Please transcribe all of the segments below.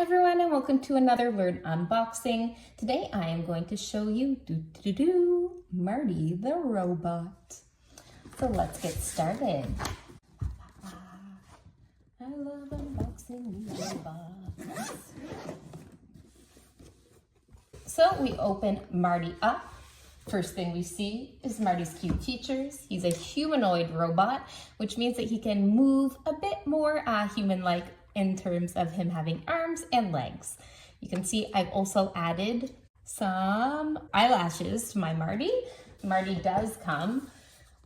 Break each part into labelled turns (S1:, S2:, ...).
S1: everyone, and welcome to another Learn Unboxing. Today I am going to show you Marty the Robot. So let's get started. I love unboxing robots. So we open Marty up. First thing we see is Marty's cute features. He's a humanoid robot, which means that he can move a bit more human-like in terms of him having arms and legs. You can see I've also added some eyelashes to my Marty. Marty does come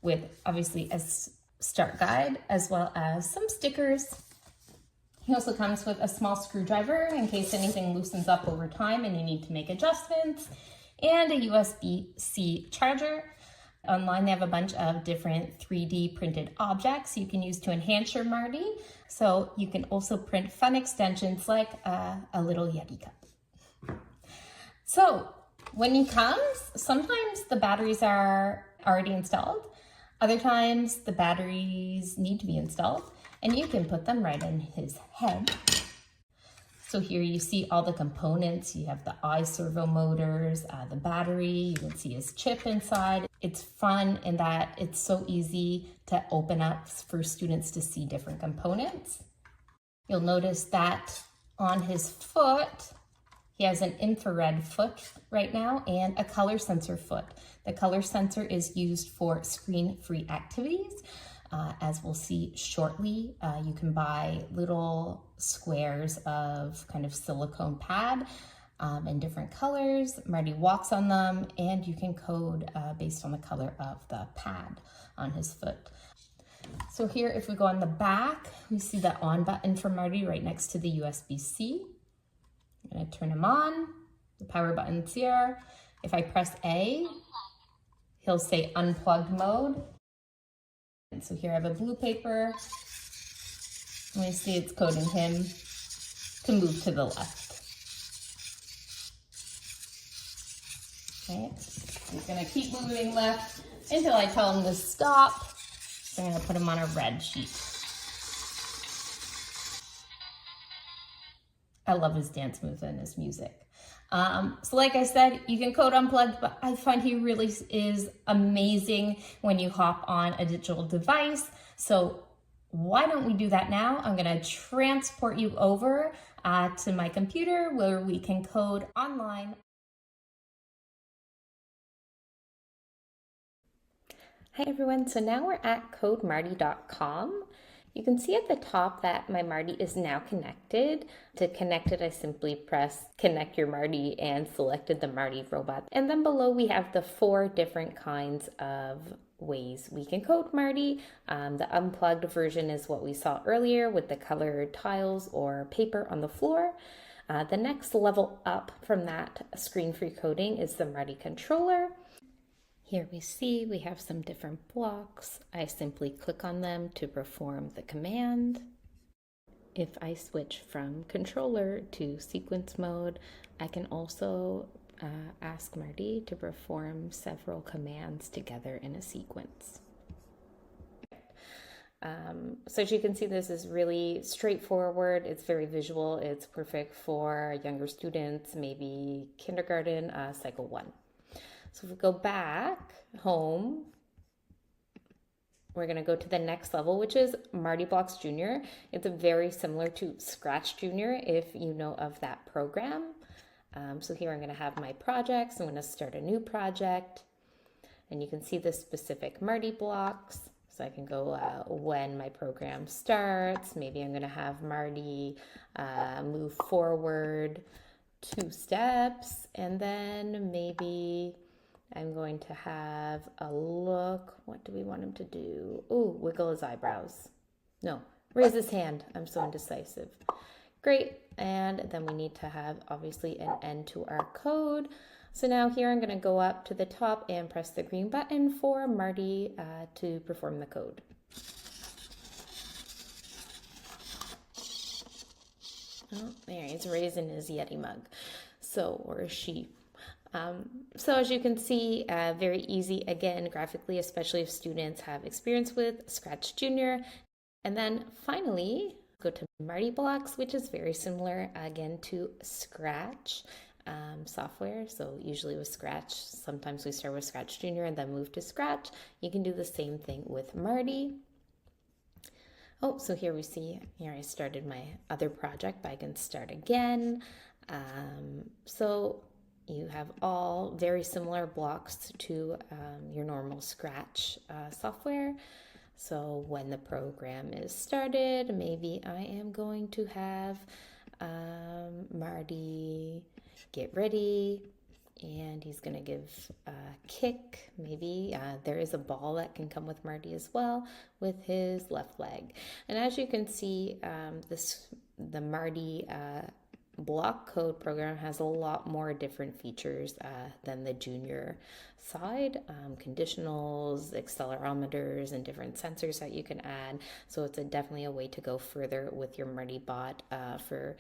S1: with obviously a start guide as well as some stickers. He also comes with a small screwdriver in case anything loosens up over time and you need to make adjustments, and a USB-C charger. Online, they have a bunch of different 3D printed objects you can use to enhance your Marty. So you can also print fun extensions like a little Yeti cup. So when he comes, sometimes the batteries are already installed. Other times the batteries need to be installed, and you can put them right in his head. So here you see all the components. You have the eye servo motors, the battery, you can see his chip inside. It's fun in that it's so easy to open up for students to see different components. You'll notice that on his foot, he has an infrared foot right now and a color sensor foot. The color sensor is used for screen-free activities. As we'll see shortly, you can buy little squares of kind of silicone pad in different colors. Marty walks on them, and you can code based on the color of the pad on his foot. So here, if we go on the back, we see the on button for Marty right next to the USB-C. I'm gonna turn him on. The power button's here. If I press A, he'll say unplugged mode. And so here I have a blue paper. And we see it's coding him to move to the left. Okay, he's gonna keep moving left until I tell him to stop. So I'm gonna put him on a red sheet. I love his dance moves and his music. So like I said, you can code unplugged, but I find he really is amazing when you hop on a digital device. So why don't we do that now? I'm gonna transport you over to my computer where we can code online. Hi everyone, so now we're at codemarty.com. You can see at the top that my Marty is now connected. To connect it, I simply press connect your Marty and selected the Marty robot. And then below we have the 4 different kinds of ways we can code Marty. The unplugged version is what we saw earlier with the colored tiles or paper on the floor. The next level up from that screen-free coding is the Marty controller. Here we see we have some different blocks. I simply click on them to perform the command. If I switch from controller to sequence mode, I can also ask Marty to perform several commands together in a sequence. So as you can see, this is really straightforward. It's very visual. It's perfect for younger students, maybe kindergarten, cycle 1. So if we go back home, we're going to go to the next level, which is Marty Blocks Junior. It's very similar to Scratch Junior if you know of that program. So here I'm going to have my projects. I'm going to start a new project, and you can see the specific Marty blocks. So I can go when my program starts. Maybe I'm going to have Marty move forward 2 steps, and then maybe I'm going to have a look. What do we want him to do? Oh, wiggle his eyebrows. No, raise his hand. I'm so indecisive. Great. And then we need to have obviously an end to our code. So now here I'm going to go up to the top and press the green button for Marty to perform the code. Oh, there he's raising his Yeti mug. So, or she. So as you can see, very easy again graphically, especially if students have experience with Scratch Junior. And then finally, go to Marty Blocks, which is very similar again to Scratch software. So usually with Scratch, sometimes we start with Scratch Junior and then move to Scratch. You can do the same thing with Marty. Oh, so here we see, here I started my other project, but I can start again. So you have all very similar blocks to your normal Scratch software. So when the program is started, maybe I am going to have Marty get ready, and he's going to give a kick. Maybe there is a ball that can come with Marty as well with his left leg. And as you can see, the Marty block code program has a lot more different features than the junior side, conditionals, accelerometers, and different sensors that you can add. So it's definitely a way to go further with your Marty bot for,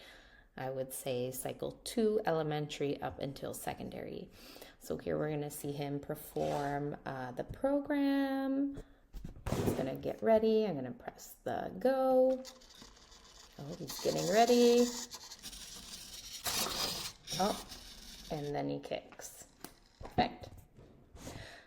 S1: I would say, cycle 2 elementary up until secondary. So here we're going to see him perform the program. He's going to get ready. I'm going to press the go. Oh, he's getting ready. Oh, and then he kicks. Perfect.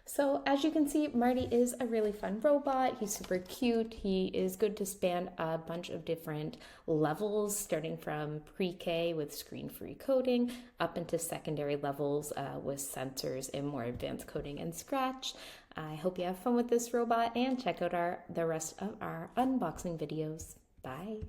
S1: So as you can see, Marty is a really fun robot. He's super cute. He is good to span a bunch of different levels, starting from pre-K with screen-free coding up into secondary levels with sensors and more advanced coding and Scratch. I hope you have fun with this robot and check out the rest of our unboxing videos. Bye.